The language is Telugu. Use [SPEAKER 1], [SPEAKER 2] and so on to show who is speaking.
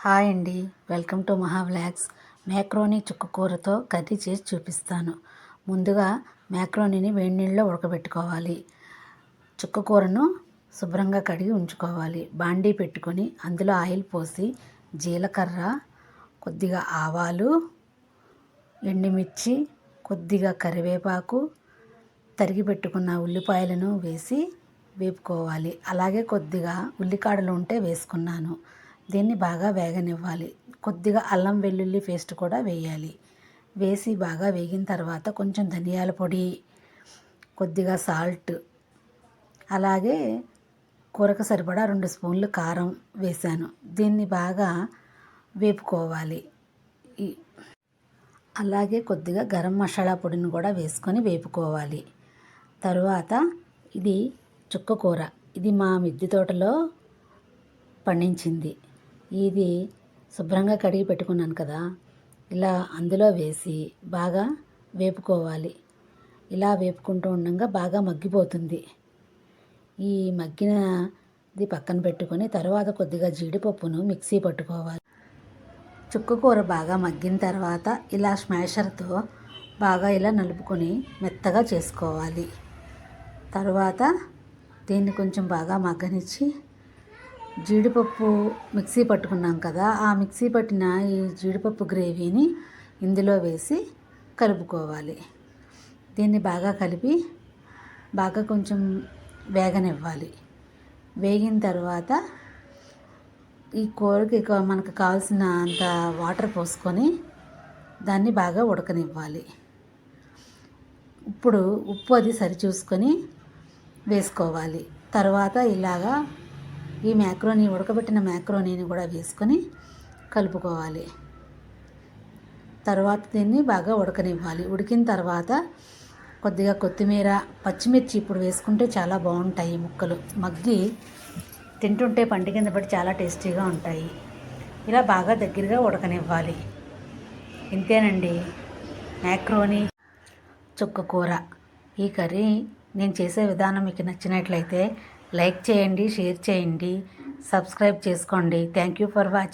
[SPEAKER 1] హాయ్ అండి, వెల్కమ్ టు మహా వ్లాగ్స్. మ్యాక్రోనీ చుక్కకూరతో కర్రీ చేసి చూపిస్తాను. ముందుగా మ్యాక్రోనీని వేడి నీళ్ళలో ఉడకబెట్టుకోవాలి. చుక్కకూరను శుభ్రంగా కడిగి ఉంచుకోవాలి. బాండీ పెట్టుకొని అందులో ఆయిల్ పోసి జీలకర్ర, కొద్దిగా ఆవాలు, ఎండుమిర్చి, కొద్దిగా కరివేపాకు, తరిగి పెట్టుకున్న ఉల్లిపాయలను వేసి వేపుకోవాలి. అలాగే కొద్దిగా ఉల్లికాడలు ఉంటే వేసుకున్నాను. దీన్ని బాగా వేగనివ్వాలి. కొద్దిగా అల్లం వెల్లుల్లి పేస్ట్ కూడా వేయాలి. వేసి బాగా వేగిన తర్వాత కొంచెం ధనియాల పొడి, కొద్దిగా సాల్ట్, అలాగే కూరకు సరిపడా 2 స్పూన్లు కారం వేశాను. దీన్ని బాగా వేపుకోవాలి. అలాగే కొద్దిగా గరం మసాలా పొడిని కూడా వేసుకొని వేపుకోవాలి. తరువాత ఇది చుక్కకూర. ఇది మా మిద్దె తోటలో పండించింది. ఇది శుభ్రంగా కడిగి పెట్టుకున్నాను కదా, ఇలా అందులో వేసి బాగా వేపుకోవాలి. ఇలా వేపుకుంటూ ఉండగా బాగా మగ్గిపోతుంది. ఈ మగ్గినది పక్కన పెట్టుకొని తర్వాత కొద్దిగా జీడిపప్పును మిక్సీ పట్టుకోవాలి. చుక్కకూర బాగా మగ్గిన తర్వాత ఇలా స్మాషర్తో బాగా ఇలా నలుపుకొని మెత్తగా చేసుకోవాలి. తర్వాత దీన్ని కొంచెం బాగా మగ్గనిచ్చి జీడిపప్పు మిక్సీ పట్టుకున్నాం కదా, ఆ మిక్సీ పట్టిన ఈ జీడిపప్పు గ్రేవీని ఇందులో వేసి కలుపుకోవాలి. దీన్ని బాగా కలిపి బాగా కొంచెం వేగనివ్వాలి. వేగిన తర్వాత ఈ కూరకి మనకు కావాల్సిన అంత వాటర్ పోసుకొని దాన్ని బాగా ఉడకనివ్వాలి. ఇప్పుడు ఉప్పు అది సరిచూసుకొని వేసుకోవాలి. తర్వాత ఇలాగా ఈ ఉడకబెట్టిన మ్యాక్రోనీని కూడా వేసుకొని కలుపుకోవాలి. తర్వాత దీన్ని బాగా ఉడకనివ్వాలి. ఉడికిన తర్వాత కొద్దిగా కొత్తిమీర, పచ్చిమిర్చి ఇప్పుడు వేసుకుంటే చాలా బాగుంటాయి. ముక్కలు మగ్గి తింటుంటే పంటి కింద పడి చాలా టేస్టీగా ఉంటాయి. ఇలా బాగా దగ్గరగా ఉడకనివ్వాలి. ఇంతేనండి, మ్యాక్రోనీ చుక్కకూర. ఈ కర్రీ నేను చేసే విధానం మీకు నచ్చినట్లయితే లైక్ చేయండి, షేర్ చేయండి, సబ్స్క్రైబ్ చేసుకోండి. Thank you for watching.